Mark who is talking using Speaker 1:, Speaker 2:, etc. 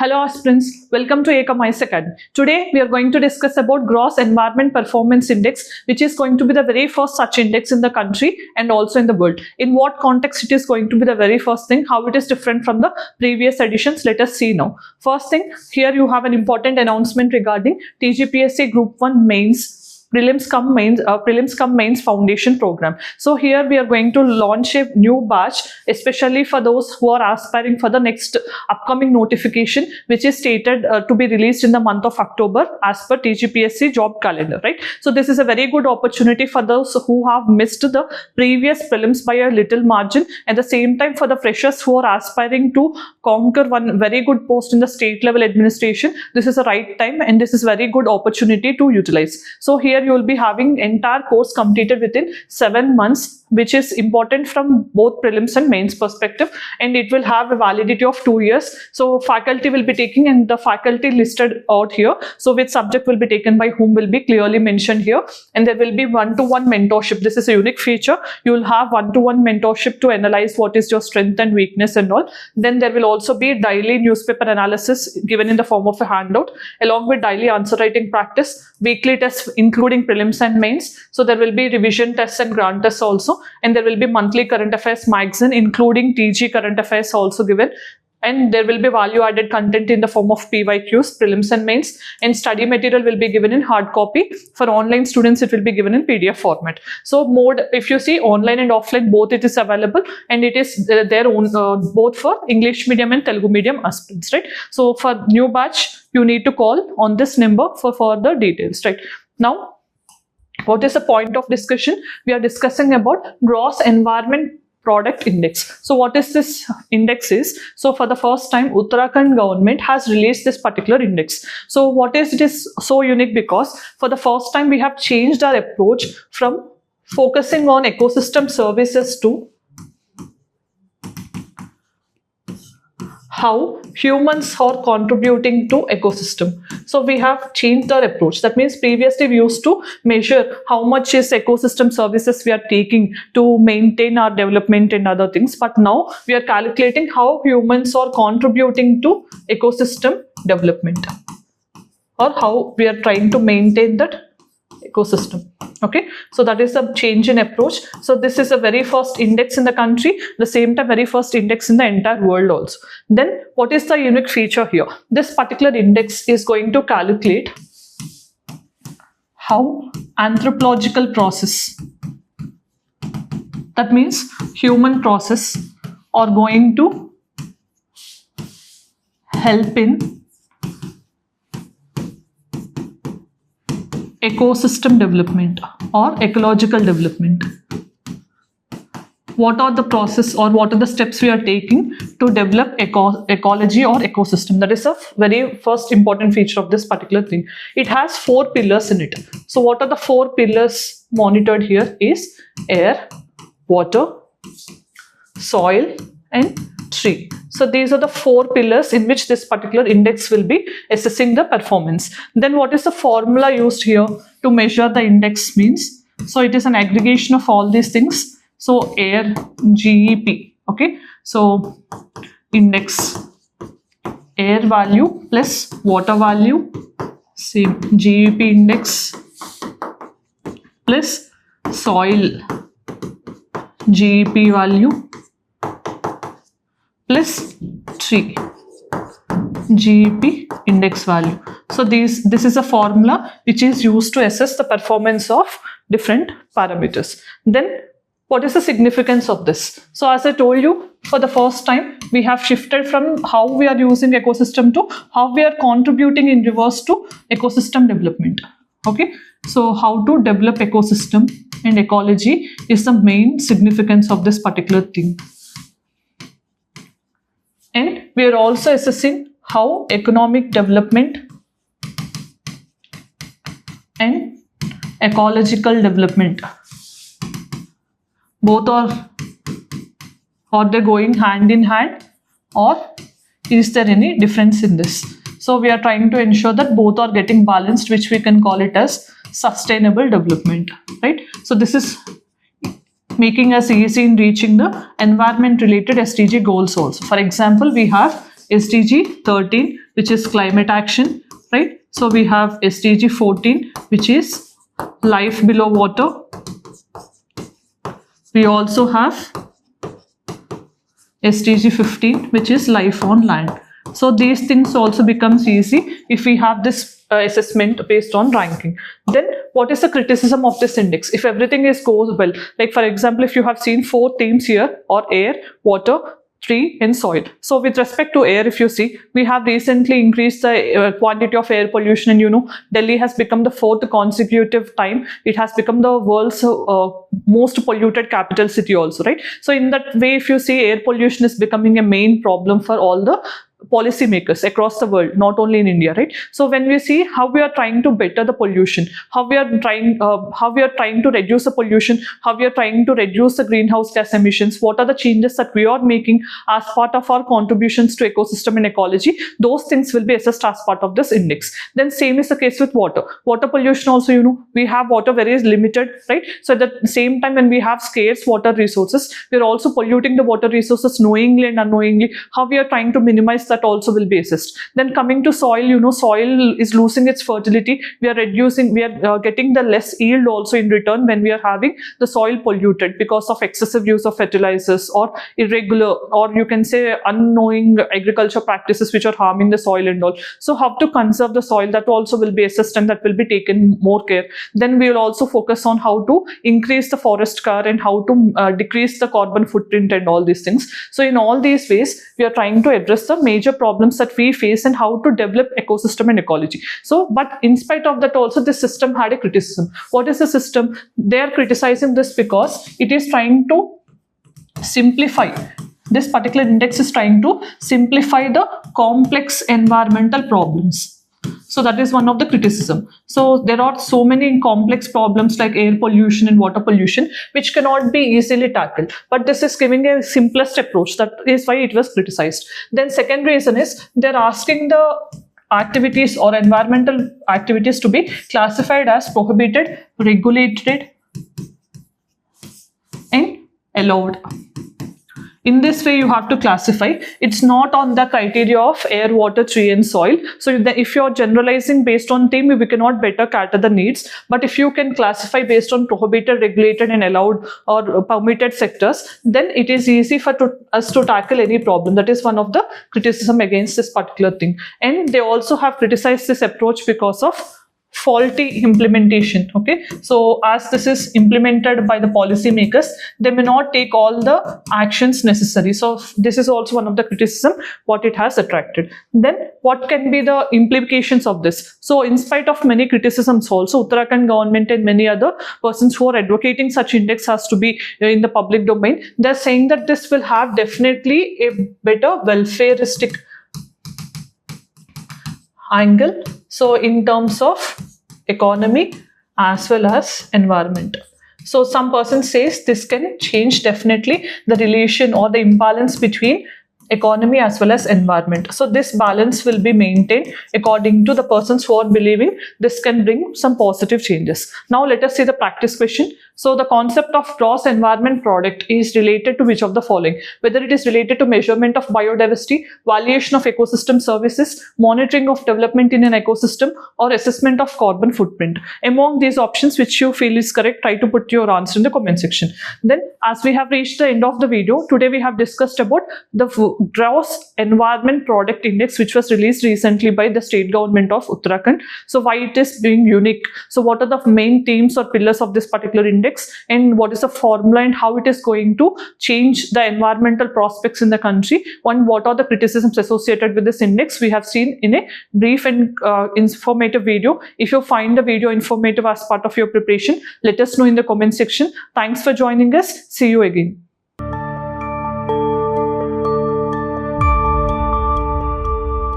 Speaker 1: Hello aspirants, welcome to Ekam Academy. Today we are going to discuss about Gross Environment Performance Index, which is going to be the very first such index in the country and also in the world. In what context it is going to be the very first thing, how it is different from the previous editions, let us see now. First thing, here you have an important announcement regarding TSPSC Group 1 Mains prelims cum mains foundation program. So here we are going to launch a new batch, especially for those who are aspiring for the next upcoming notification, which is stated to be released in the month of October as per TSPSC job calendar, right? So this is a very good opportunity for those who have missed the previous prelims by a little margin. At the same time, for the freshers who are aspiring to conquer one very good post in the state level administration, this is the right time and this is very good opportunity to utilize. So here you will be having entire course completed within 7 months, which is important from both prelims and mains perspective, and it will have a validity of 2 years. So faculty will be taking, and the faculty listed out here, so which subject will be taken by whom will be clearly mentioned here, and there will be one-to-one mentorship. This is a unique feature. You will have one-to-one mentorship to analyze what is your strength and weakness and all. Then there will also be daily newspaper analysis given in the form of a handout, along with daily answer writing practice, weekly tests including prelims and mains. So there will be revision tests and grant tests also, and there will be monthly current affairs magazine including TG current affairs also given, and there will be value added content in the form of PYQs, prelims and mains, and study material will be given in hard copy. For online students it will be given in PDF format. So mode, if you see, online and offline both it is available, and it is their own both for English medium and Telugu medium aspirants, right? So for new batch you need to call on this number for further details, right? Now what is the point of discussion? We are discussing about Gross Environment Product Index. So what is this index is? So for the first time Uttarakhand government has released this particular index. So what is it is so unique? Because for the first time we have changed our approach from focusing on ecosystem services to how humans are contributing to ecosystem. So we have changed our approach. That means previously we used to measure how much is ecosystem services we are taking to maintain our development and other things. But now we are calculating how humans are contributing to ecosystem development, or how we are trying to maintain that ecosystem. Okay, so that is the change in approach. So this is the very first index in the country, the same time very first index in the entire world also. Then what is the unique feature here? This particular index is going to calculate how anthropological process, that means human process, are going to help in ecosystem development or ecological development. What are the process or what are the steps we are taking to develop ecology or ecosystem? That is the very first important feature of this particular thing. It has 4 pillars in it. So what are the 4 pillars monitored here is air, water, soil and tree. So these are the 4 pillars in which this particular index will be assessing the performance. Then what is the formula used here to measure the index means? So it is an aggregation of all these things. So air, GEP, okay? So index, air value plus water value, same GEP index, plus soil GEP value, plus tree GEP index value. So this is a formula which is used to assess the performance of different parameters. Then what is the significance of this? So as I told you, for the first time we have shifted from how we are using ecosystem to how we are contributing in reverse to ecosystem development. Okay, so how to develop ecosystem and ecology is the main significance of this particular thing. And we are also assessing how economic development and ecological development, both are they going hand in hand, or is there any difference in this? So we are trying to ensure that both are getting balanced, which we can call it as sustainable development, right? So this is making us easy in reaching the environment related SDG goals also. For example, we have SDG 13, which is climate action, right? So we have SDG 14, which is life below water. We also have SDG 15, which is life on land. So these things also becomes easy if we have this assessment based on ranking. Then what is the criticism of this index? If everything goes well, like for example, if you have seen 4 themes here, or air, water, tree and soil. So with respect to air, if you see, we have recently increased the quantity of air pollution, and Delhi has become the 4th consecutive time. It has become the world's most polluted capital city also, right? So in that way, if you see, air pollution is becoming a main problem for all the policymakers across the world, not only in India, right? So when we see how we are trying to better the pollution, how we are trying to reduce the pollution, how we are trying to reduce the greenhouse gas emissions, what are the changes that we are making as part of our contributions to ecosystem and ecology, those things will be assessed as part of this index. Then same is the case with water. Water pollution also, we have water very limited, right? So at the same time, when we have scarce water resources, we are also polluting the water resources knowingly and unknowingly. How we are trying to minimize that also will be assessed. Then coming to soil, soil is losing its fertility. We are getting the less yield also in return when we are having the soil polluted because of excessive use of fertilizers or irregular, or you can say unknowing agriculture practices which are harming the soil and all. So how to conserve the soil, that also will be assessed and that will be taken more care. Then we will also focus on how to increase the forest cover and how to decrease the carbon footprint and all these things. So in all these ways, we are trying to address the major problems that we face and how to develop ecosystem and ecology. So, but in spite of that also, this system had a criticism. What is the system? They are criticizing this because it is trying to simplify. This particular index is trying to simplify the complex environmental problems. So that is one of the criticism. So there are so many complex problems like air pollution and water pollution which cannot be easily tackled. But this is giving a simplest approach. That is why it was criticized. Then second reason is they're asking the activities or environmental activities to be classified as prohibited, regulated and allowed. In this way, you have to classify. It's not on the criteria of air, water, tree and soil. So if you're generalizing based on theme, we cannot better cater the needs. But if you can classify based on prohibited, regulated and allowed or permitted sectors, then it is easy for us to tackle any problem. That is one of the criticism against this particular thing. And they also have criticized this approach because of faulty implementation. Okay, so as this is implemented by the policy makers, they may not take all the actions necessary. So this is also one of the criticism what it has attracted. Then what can be the implications of this? So in spite of many criticisms also, Uttarakhand government and many other persons who are advocating such index has to be in the public domain, they're saying that this will have definitely a better welfareistic angle. So in terms of economy as well as environment. So some person says this can change definitely the relation or the imbalance between economy as well as environment. So this balance will be maintained according to the persons who are believing this can bring some positive changes. Now let us see the practice question. So the concept of gross environment product is related to which of the following? Whether it is related to measurement of biodiversity, valuation of ecosystem services, monitoring of development in an ecosystem, or assessment of carbon footprint. Among these options which you feel is correct, try to put your answer in the comment section. Then as we have reached the end of the video, today we have discussed about the gross environment product index which was released recently by the state government of Uttarakhand. So why it is being unique? So what are the main themes or pillars of this particular index, and what is the formula and how it is going to change the environmental prospects in the country, and what are the criticisms associated with this index, we have seen in a brief and informative video. If you find the video informative as part of your preparation, let us know in the comment section. Thanks for joining us. See you again.